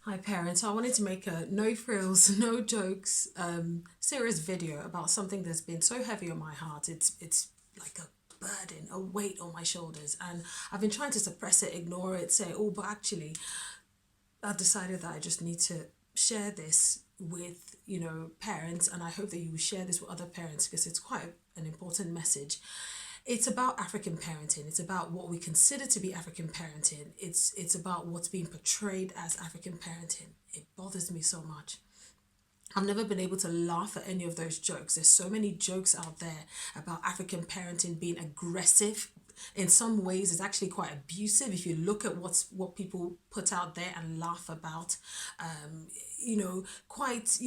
Hi parents, I wanted to make a no frills, no jokes, serious video about something that's been so heavy on my heart. It's like a burden, a weight on my shoulders, and I've been trying to suppress it, ignore it, say, oh, but actually, I've decided that I just need to share this with parents, and I hope that you will share this with other parents because it's quite an important message. It's about African parenting. It's about what we consider to be African parenting. It's about what's being portrayed as African parenting. It bothers me so much. I've never been able to laugh at any of those jokes. There's so many jokes out there about African parenting being aggressive. In some ways, it's actually quite abusive if you look at what people put out there and laugh about. Quite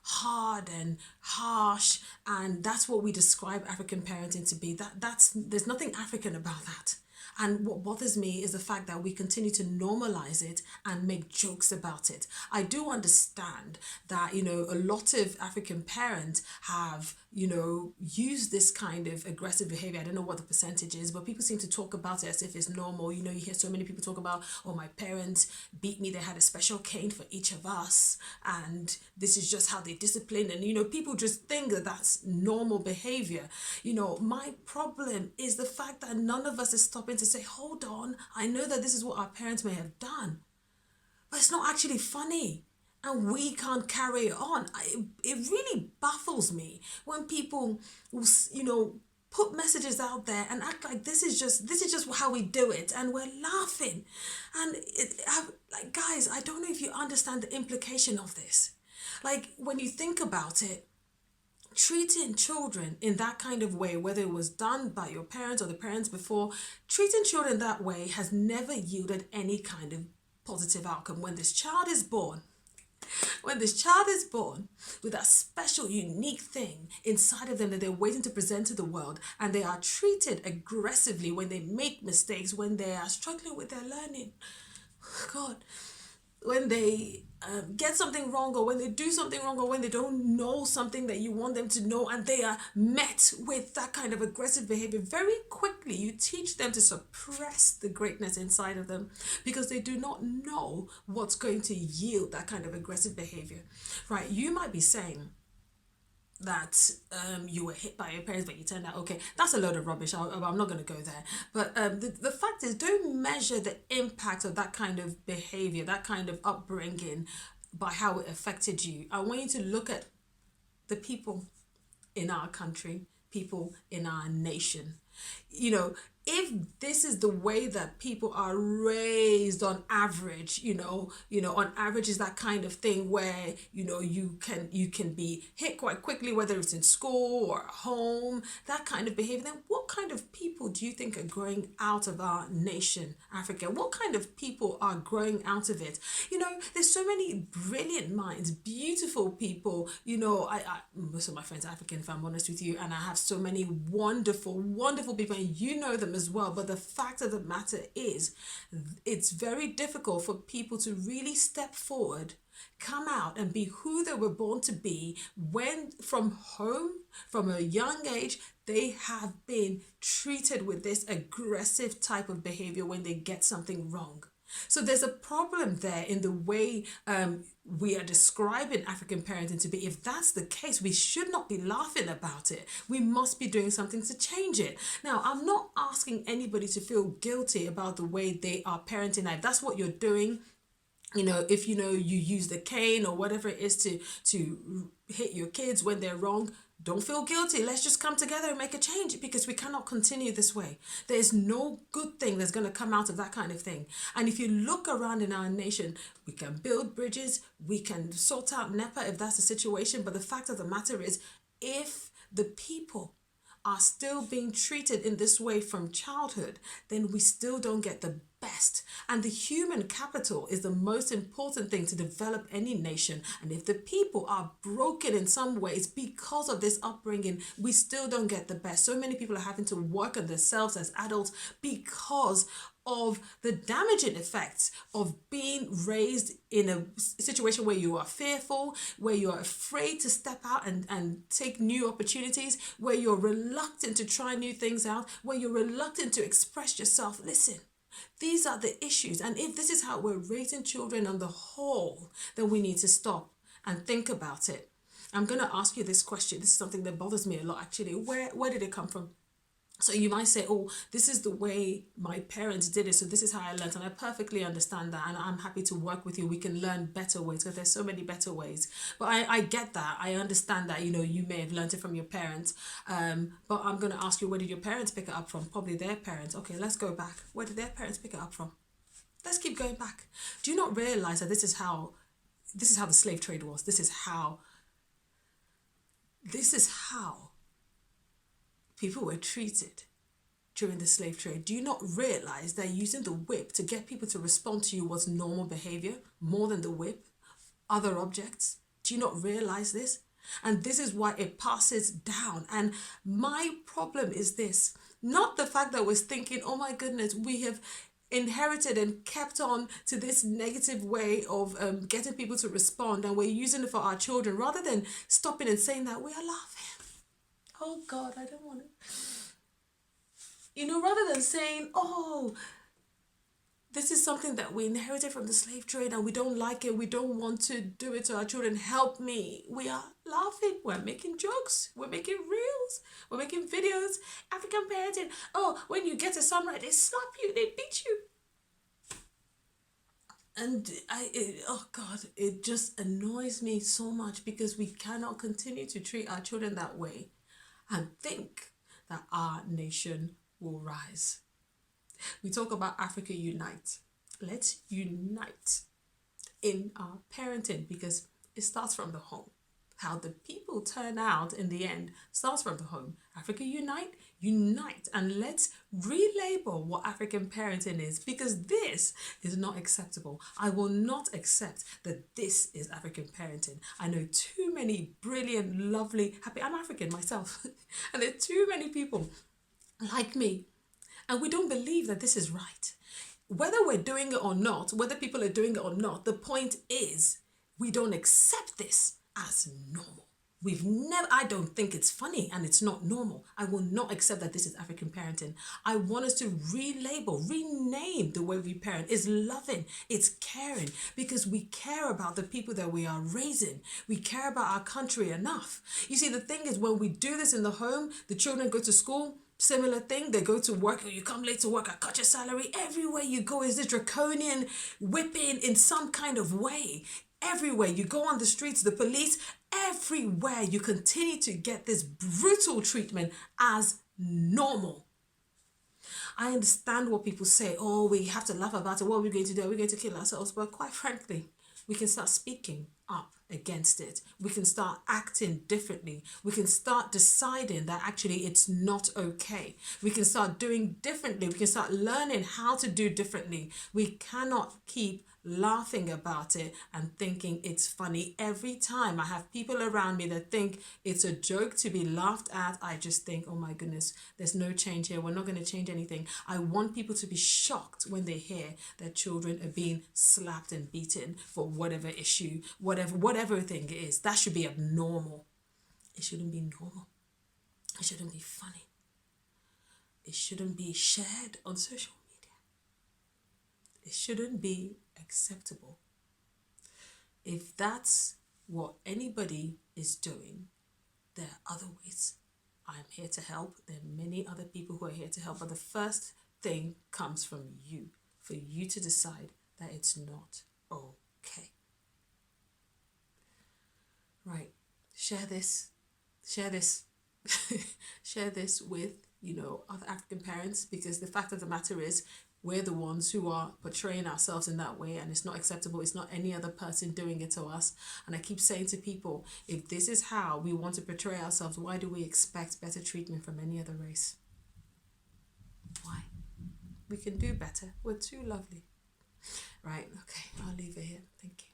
hard and harsh, and that's what we describe African parenting to be. That's there's nothing African about that. And what bothers me is the fact that we continue to normalize it and make jokes about it. I do understand that, a lot of African parents have, used this kind of aggressive behavior. I don't know what the percentage is, but people seem to talk about it as if it's normal. You hear so many people talk about, oh, my parents beat me. They had a special cane for each of us. And this is just how they discipline. And, people just think that that's normal behavior. My problem is the fact that none of us is stopping to say, hold on, I know that this is what our parents may have done, but it's not actually funny. And we can't carry it on. It really baffles me when people, put messages out there and act like this is just how we do it, and we're laughing. And guys, I don't know if you understand the implication of this. Like, when you think about it, treating children in that kind of way, whether it was done by your parents or the parents before, treating children that way has never yielded any kind of positive outcome. When this child is born with that special, unique thing inside of them that they're waiting to present to the world, and they are treated aggressively when they make mistakes, when they are struggling with their learning, God, when they get something wrong, or when they do something wrong, or when they don't know something that you want them to know, and they are met with that kind of aggressive behavior, very quickly you teach them to suppress the greatness inside of them because they do not know what's going to yield that kind of aggressive behavior. Right? You might be saying that you were hit by your parents, but you turned out okay. That's a load of rubbish. I'm not going to go there. But the fact is, don't measure the impact of that kind of behavior, that kind of upbringing, by how it affected you. I want you to look at the people in our country, people in our nation. If this is the way that people are raised on average, on average is that kind of thing where, you can be hit quite quickly, whether it's in school or at home, that kind of behavior, then what kind of people do you think are growing out of our nation, Africa? What kind of people are growing out of it? There's so many brilliant minds, beautiful people. Most of my friends are African, if I'm honest with you, and I have so many wonderful, wonderful people, and you know them as well. But the fact of the matter is, it's very difficult for people to really step forward, come out and be who they were born to be, when from home, from a young age, they have been treated with this aggressive type of behavior when they get something wrong. So there's a problem there in the way we are describing African parenting to be. If that's the case, we should not be laughing about it. We must be doing something to change it. Now, I'm not asking anybody to feel guilty about the way they are parenting. Now, if that's what you're doing, if you use the cane or whatever it is to hit your kids when they're wrong, don't feel guilty. Let's just come together and make a change, because we cannot continue this way. There is no good thing that's going to come out of that kind of thing. And if you look around in our nation, we can build bridges, we can sort out NEPA if that's the situation. But the fact of the matter is, if the people are still being treated in this way from childhood, then we still don't get the best. And the human capital is the most important thing to develop any nation. And if the people are broken in some ways because of this upbringing, we still don't get the best. So many people are having to work on themselves as adults because of the damaging effects of being raised in a situation where you are fearful, where you are afraid to step out and take new opportunities, where you're reluctant to try new things out, where you're reluctant to express yourself. Listen, These are the issues. And if this is how we're raising children on the whole, then we need to stop and think about it. I'm going to ask you this question. This is something that bothers me a lot, actually. Where did it come from? So you might say, oh, this is the way my parents did it, so this is how I learned. And I perfectly understand that, and I'm happy to work with you. We can learn better ways, because there's so many better ways. But I get that. I understand that, you may have learned it from your parents. But I'm going to ask you, where did your parents pick it up from? Probably their parents. Okay, let's go back. Where did their parents pick it up from? Let's keep going back. Do you not realize that this is how the slave trade was? This is how people were treated during the slave trade. Do you not realize that using the whip to get people to respond to you was normal behavior more than the whip? Other objects? Do you not realize this? And this is why it passes down. And my problem is this, not the fact that we're thinking, oh my goodness, we have inherited and kept on to this negative way of getting people to respond, and we're using it for our children, rather than stopping and saying that we are laughing. Oh God, I don't want to. Rather than saying, oh, this is something that we inherited from the slave trade and we don't like it, we don't want to do it to our children, help me. We are laughing, we're making jokes, we're making reels, we're making videos, African parenting. Oh, when you get a samurai, they slap you, they beat you. And oh God, it just annoys me so much, because we cannot continue to treat our children that way and think that our nation will rise. We talk about Africa Unite. Let's unite in our parenting, because it starts from the home. How the people turn out in the end starts from the home. Africa Unite, and let's relabel what African parenting is, because this is not acceptable. I will not accept that this is African parenting. I know too many brilliant, lovely, happy, I'm African myself, and there are too many people like me, and we don't believe that this is right. Whether we're doing it or not, whether people are doing it or not, the point is we don't accept this as normal. I don't think it's funny, and it's not normal. I will not accept that this is African parenting. I want us to relabel, rename the way we parent. It's loving, it's caring, because we care about the people that we are raising. We care about our country enough. You see, the thing is, when we do this in the home, the children go to school, similar thing, they go to work, you come late to work, I cut your salary. Everywhere you go is this draconian whipping in some kind of way. Everywhere you go on the streets, the police, everywhere you continue to get this brutal treatment as normal. I understand what people say, oh, we have to laugh about it, what are we going to do? Are we going to kill ourselves? But quite frankly, we can start speaking up against it. We can start acting differently. We can start deciding that actually it's not okay. We can start doing differently. We can start learning how to do differently. We cannot keep laughing about it and thinking it's funny. Every time I have people around me that think it's a joke to be laughed at, I just think, oh my goodness, there's no change here. We're not going to change anything. I want people to be shocked when they hear that children are being slapped and beaten for whatever issue, whatever thing it is. That should be abnormal. It shouldn't be normal. It shouldn't be funny. It shouldn't be shared on social media. It shouldn't be acceptable. If that's what anybody is doing, there are other ways. I'm here to help. There are many other people who are here to help. But the first thing comes from you, for you to decide that it's not okay. Right. Share this. Share this with, other African parents, because the fact of the matter is, we're the ones who are portraying ourselves in that way, and it's not acceptable. It's not any other person doing it to us. And I keep saying to people, if this is how we want to portray ourselves, why do we expect better treatment from any other race? Why? We can do better. We're too lovely. Right, okay, I'll leave it here. Thank you.